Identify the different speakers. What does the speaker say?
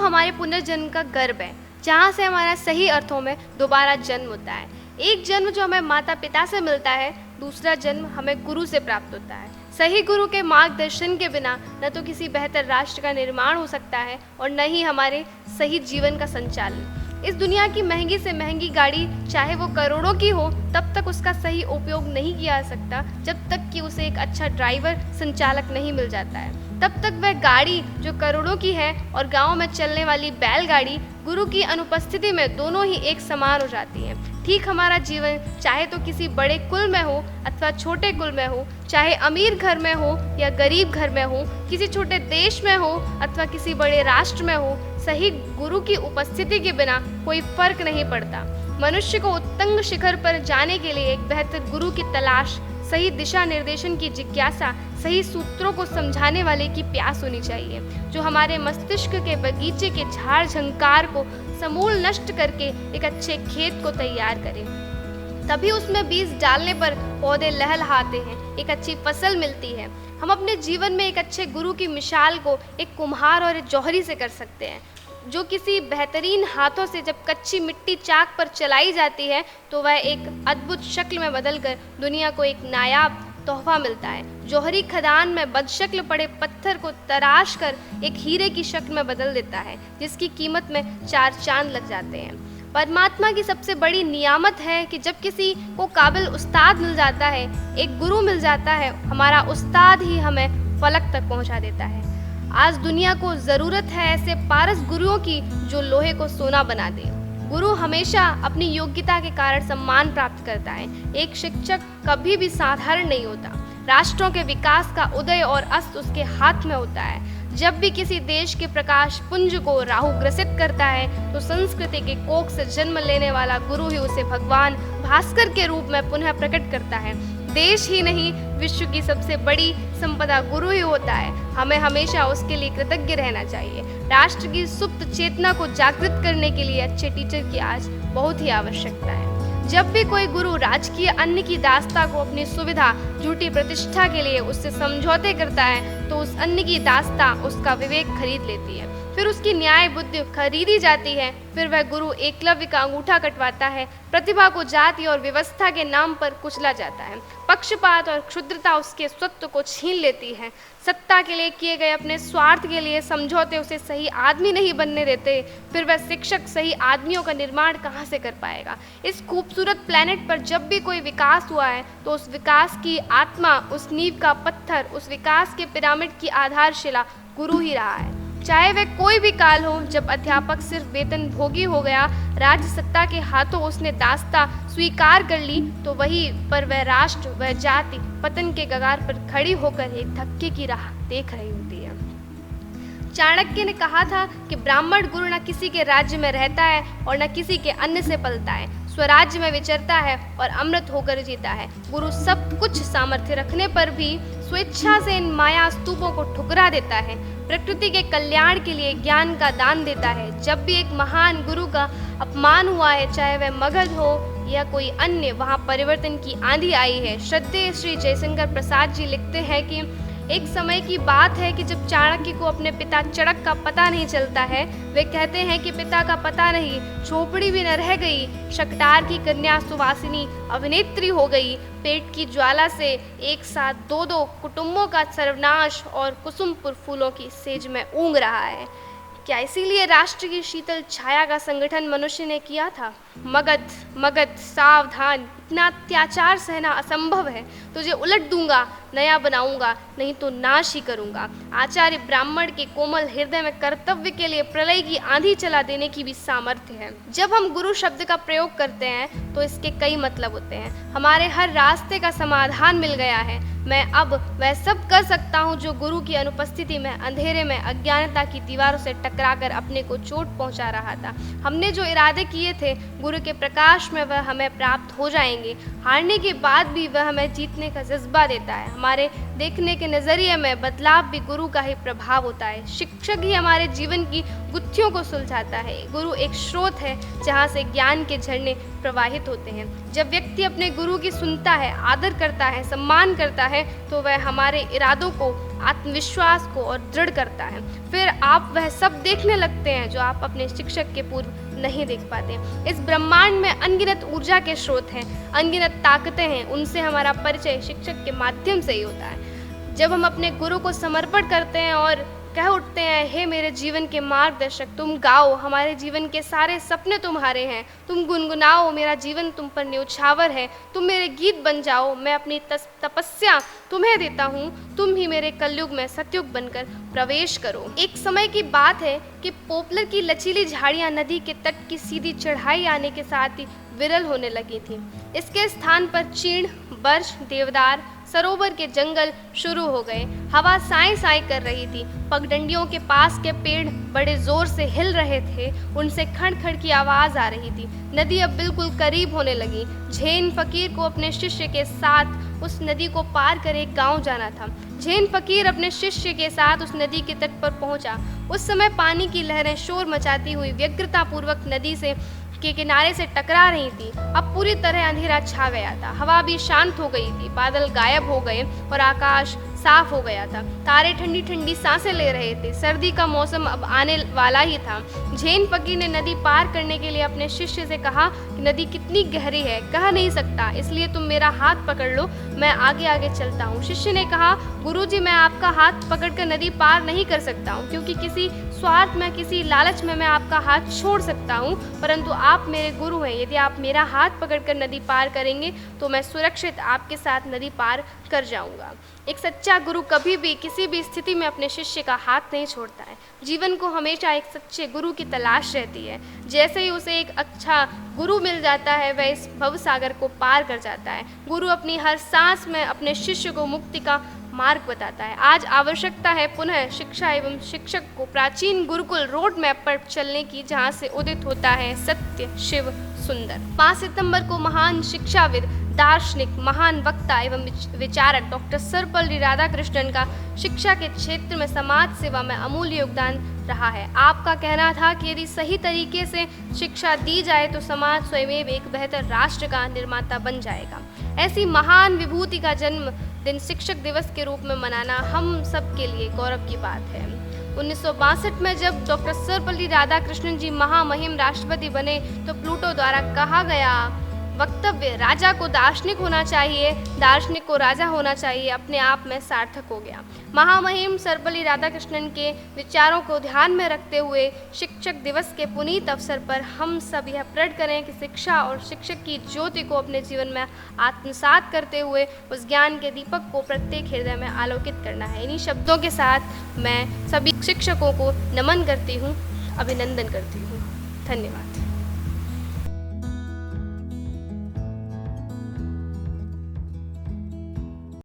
Speaker 1: हमारे पुनर्जन्म का गर्भ है, जहाँ से हमारा सही अर्थों में दोबारा जन्म होता है। एक जन्म जो हमें माता पिता से मिलता है, दूसरा जन्म हमें गुरु से प्राप्त होता है। सही गुरु के मार्गदर्शन के बिना न तो किसी बेहतर राष्ट्र का निर्माण हो सकता है और न ही हमारे सही जीवन का संचालन। इस दुनिया की महंगी से महंगी गाड़ी चाहे वो करोड़ों की हो, तब तक उसका सही उपयोग नहीं किया जा सकता जब तक कि उसे एक अच्छा ड्राइवर संचालक नहीं मिल जाता है। तब तक वह गाड़ी जो करोड़ों की है और गांव में चलने वाली बैलगाड़ी गुरु की अनुपस्थिति में दोनों ही एक समान हो जाती हैं। ठीक हमारा जीवन चाहे तो किसी बड़े कुल में हो अथवा छोटे कुल में हो, चाहे अमीर घर में हो या गरीब घर में हो, किसी छोटे देश में हो अथवा किसी बड़े राष्ट्र में हो, सही गुरु की उपस्थिति के बिना कोई फर्क नहीं पड़ता। मनुष्य को उत्तुंग शिखर पर जाने के लिए एक बेहतर गुरु की तलाश, सही दिशा निर्देशन की जिज्ञासा, सही सूत्रों को समझाने वाले की प्यास होनी चाहिए, जो हमारे मस्तिष्क के बगीचे के झाड़ झंकार को समूल नष्ट करके एक अच्छे खेत को तैयार करे। तभी उसमें बीज डालने पर पौधे लहलहाते हैं, एक अच्छी फसल मिलती है। हम अपने जीवन में एक अच्छे गुरु की मिसाल को एक कुम्हार और एक जौहरी से कर सकते हैं, जो किसी बेहतरीन हाथों से जब कच्ची मिट्टी चाक पर चलाई जाती है तो वह एक अद्भुत शक्ल में बदलकर दुनिया को एक नायाब तोहफा मिलता है। जौहरी खदान में बदशक्ल पड़े पत्थर को तराश कर एक हीरे की शक्ल में बदल देता है, जिसकी कीमत में 4 चांद लग जाते हैं। परमात्मा की सबसे बड़ी नियामत है कि जब किसी को काबिल उस्ताद मिल जाता है, एक गुरु मिल जाता है, हमारा उस्ताद ही हमें फलक तक पहुंचा देता है। आज दुनिया को ज़रूरत है ऐसे पारस गुरुओं की जो लोहे को सोना बना दे। गुरु हमेशा अपनी योग्यता के कारण सम्मान प्राप्त करता है। एक शिक्षक कभी भी साधारण नहीं होता। राष्ट्रों के विकास का उदय और अस्त उसके हाथ में होता है। जब भी किसी देश के प्रकाश पुंज को राहु ग्रसित करता है तो संस्कृति के कोख से जन्म लेने वाला गुरु ही उसे भगवान भास्कर के रूप में पुनः प्रकट करता है। देश ही नहीं, विश्व की सबसे बड़ी संपदा गुरु ही होता है। हमें हमेशा उसके लिए कृतज्ञ रहना चाहिए। राष्ट्र की सुप्त चेतना को जागृत करने के लिए अच्छे टीचर की आज बहुत ही आवश्यकता है। जब भी कोई गुरु राजकीय अन्न की दास्ता को अपनी सुविधा, झूठी प्रतिष्ठा के लिए उससे समझौते करता है तो उस अन्न की दास्ता उसका विवेक खरीद लेती है, फिर उसकी न्याय बुद्धि खरीदी जाती है। फिर वह गुरु एकलव्य का अंगूठा कटवाता है। प्रतिभा को जाति और व्यवस्था के नाम पर कुचला जाता है। पक्षपात और क्षुद्रता उसके स्वत्व को छीन लेती है। सत्ता के लिए किए गए अपने स्वार्थ के लिए समझौते उसे सही आदमी नहीं बनने देते। फिर वह शिक्षक सही आदमियों का निर्माण कहाँ से कर पाएगा। इस खूबसूरत प्लेनेट पर जब भी कोई विकास हुआ है तो उस विकास की आत्मा, उस नींव का पत्थर, उस विकास के पिरामिड की आधारशिला गुरु ही रहा है। चाहे वह कोई भी काल हो, जब अध्यापक सिर्फ वेतन भोगी हो गया, राज्य सत्ता के हाथों उसने दास्ता स्वीकार कर ली, तो वही पर वह राष्ट्र, वह जाति पतन के कगार पर खड़ी होकर एक धक्के की राह देख रही होती है। चाणक्य ने कहा था कि ब्राह्मण गुरु न किसी के राज्य में रहता है और न किसी के अन्न से पलता है, स्वराज्य में विचरता है और अमृत होकर जीता है। गुरु सब कुछ सामर्थ्य रखने पर भी स्वेच्छा से इन माया स्तूपों को ठुकरा देता है। प्रकृति के कल्याण के लिए ज्ञान का दान देता है। जब भी एक महान गुरु का अपमान हुआ है, चाहे वह मगध हो या कोई अन्य, वहाँ परिवर्तन की आंधी आई है। श्रद्धेय श्री जयशंकर प्रसाद जी लिखते हैं कि एक समय की बात है कि जब चाणक्य को अपने पिता चड़क का पता नहीं चलता है, वे कहते हैं कि पिता का पता नहीं, झोपड़ी भी न रह गई, शकटार की कन्या सुवासिनी अभिनेत्री हो गई, पेट की ज्वाला से एक साथ 2-2 कुटुंबों का सर्वनाश और कुसुमपुर फूलों की सेज में ऊँग रहा है। क्या इसीलिए राष्ट्र की शीतल छाया का संगठन मनुष्य ने किया था? मगध मगध सावधान, इतना अत्याचार सहना असंभव है। तुझे उलट दूंगा, नया बनाऊंगा, नहीं तो नाश ही करूंगा। आचार्य ब्राह्मण के कोमल हृदय में कर्तव्य के लिए प्रलय की आंधी चला देने की भी सामर्थ्य है। जब हम गुरु शब्द का प्रयोग करते हैं तो इसके कई मतलब होते हैं। हमारे हर रास्ते का समाधान मिल गया है। मैं अब वह सब कर सकता हूँ जो गुरु की अनुपस्थिति में अंधेरे में अज्ञानता की दीवारों से टकराकर अपने को चोट पहुँचा रहा था। हमने जो इरादे किए थे, गुरु के प्रकाश में वह हमें प्राप्त हो जाएंगे। हारने के बाद भी वह हमें जीतने का जज्बा देता है। हमारे देखने के नज़रिए में बदलाव भी गुरु का ही प्रभाव होता है। शिक्षक ही हमारे जीवन की गुत्थियों को सुलझाता है। गुरु एक स्रोत है जहाँ से ज्ञान के झरने प्रवाहित होते हैं। जब व्यक्ति अपने गुरु की सुनता है, आदर करता है, सम्मान करता है, तो वह हमारे इरादों को आत्मविश्वास को और दृढ़ करता है। फिर आप वह सब देखने लगते हैं जो आप अपने शिक्षक के पूर्व नहीं देख पाते। इस ब्रह्मांड में अनगिनत ऊर्जा के स्रोत हैं, अनगिनत ताकतें हैं, उनसे हमारा परिचय शिक्षक के माध्यम से ही होता है। जब हम अपने गुरु को समर्पण करते हैं और कह उठते हैं, हे मेरे जीवन के मार्गदर्शक, तुम गाओ, हमारे जीवन के सारे सपने तुम्हारे हैं, तुम गुनगुनाओ, मेरा जीवन तुम पर न्यौछावर है, तुम मेरे गीत बन जाओ, मैं अपनी तपस्या तुम्हें देता हूँ, तुम ही मेरे कलयुग में सतयुग बनकर प्रवेश करो। एक समय की बात है कि पोपलर की लचीली झाड़ियाँ नदी के तट की सीधी चढ़ाई आने के साथ ही विरल होने लगी थी। इसके स्थान पर चीड़, बर्च, देवदार, सरोवर के जंगल शुरू हो गए। हवा साए साए कर रही थी। पगडंडियों के पास के पेड़ बड़े जोर से हिल रहे थे, उनसे खड़ खड़ की आवाज आ रही थी। नदी अब बिल्कुल करीब होने लगी। झेन फकीर को अपने शिष्य के साथ उस नदी को पार कर एक गांव जाना था। झेन फकीर अपने शिष्य के साथ उस नदी के तट पर पहुंचा। उस समय पानी की लहरें शोर मचाती हुई व्यग्रतापूर्वक नदी से के किनारे से टकरा रही थी। अब पूरी तरह अंधेरा छा गया था। हवा भी शांत हो गई थी, बादल गायब हो गए और आकाश साफ हो गया था। तारे ठंडी ठंडी सांसें ले रहे थे। सर्दी का मौसम अब आने वाला ही था। झेन फकीर ने नदी पार करने के लिए अपने शिष्य से कहा कि नदी कितनी गहरी है कह नहीं सकता, इसलिए तुम मेरा हाथ पकड़ लो, मैं आगे आगे चलता हूँ। शिष्य ने कहा, गुरुजी, मैं आपका हाथ पकड़कर नदी पार नहीं कर सकता हूँ, क्योंकि किसी स्वार्थ में, किसी लालच में मैं आपका हाथ छोड़ सकता हूँ, परंतु आप मेरे गुरु हैं। यदि आप मेरा हाथ पकड़कर नदी पार करेंगे तो मैं सुरक्षित आपके साथ नदी पार कर जाऊंगा। एक सच्चा गुरु कभी भी किसी भी स्थिति में अपने शिष्य का हाथ नहीं छोड़ता है। जीवन को हमेशा एक सच्चे गुरु की तलाश रहती है। जैसे ही उसे एक अच्छा गुरु मिल जाता है, वह इस भवसागर को पार कर जाता है। गुरु अपनी हर सांस में अपने शिष्य को मुक्ति का मार्ग बताता है। आज आवश्यकता है पुनः शिक्षा एवं शिक्षक को प्राचीन गुरुकुल रोड मैप पर चलने की, जहाँ से उदित होता है सत्य, शिव, सुंदर। 5 सितंबर को महान शिक्षाविद, दार्शनिक, महान वक्ता एवं विचारक डॉक्टर सर्वपल्ली राधाकृष्णन का शिक्षा के क्षेत्र में समाज सेवा में अमूल्य योगदान रहा है। आपका कहना था कि यदि सही तरीके से शिक्षा दी जाए तो समाज स्वयं एक बेहतर राष्ट्र का निर्माता बन जाएगा। ऐसी महान विभूति का जन्म दिन शिक्षक दिवस के रूप में मनाना हम सब के लिए गौरव की बात है। 1962 में जब डॉक्टर सर्वपल्ली राधाकृष्णन जी महामहिम राष्ट्रपति बने तो प्लूटो द्वारा कहा गया वक्तव्य, राजा को दार्शनिक होना चाहिए, दार्शनिक को राजा होना चाहिए, अपने आप में सार्थक हो गया। महामहिम सर्वपल्ली राधाकृष्णन के विचारों को ध्यान में रखते हुए शिक्षक दिवस के पुनीत अवसर पर हम सब यह प्रण करें कि शिक्षा और शिक्षक की ज्योति को अपने जीवन में आत्मसात करते हुए उस ज्ञान के दीपक को प्रत्येक हृदय में आलोकित करना है। इन्हीं शब्दों के साथ मैं सभी शिक्षकों को नमन करती हूँ, अभिनंदन करती हूँ। धन्यवाद।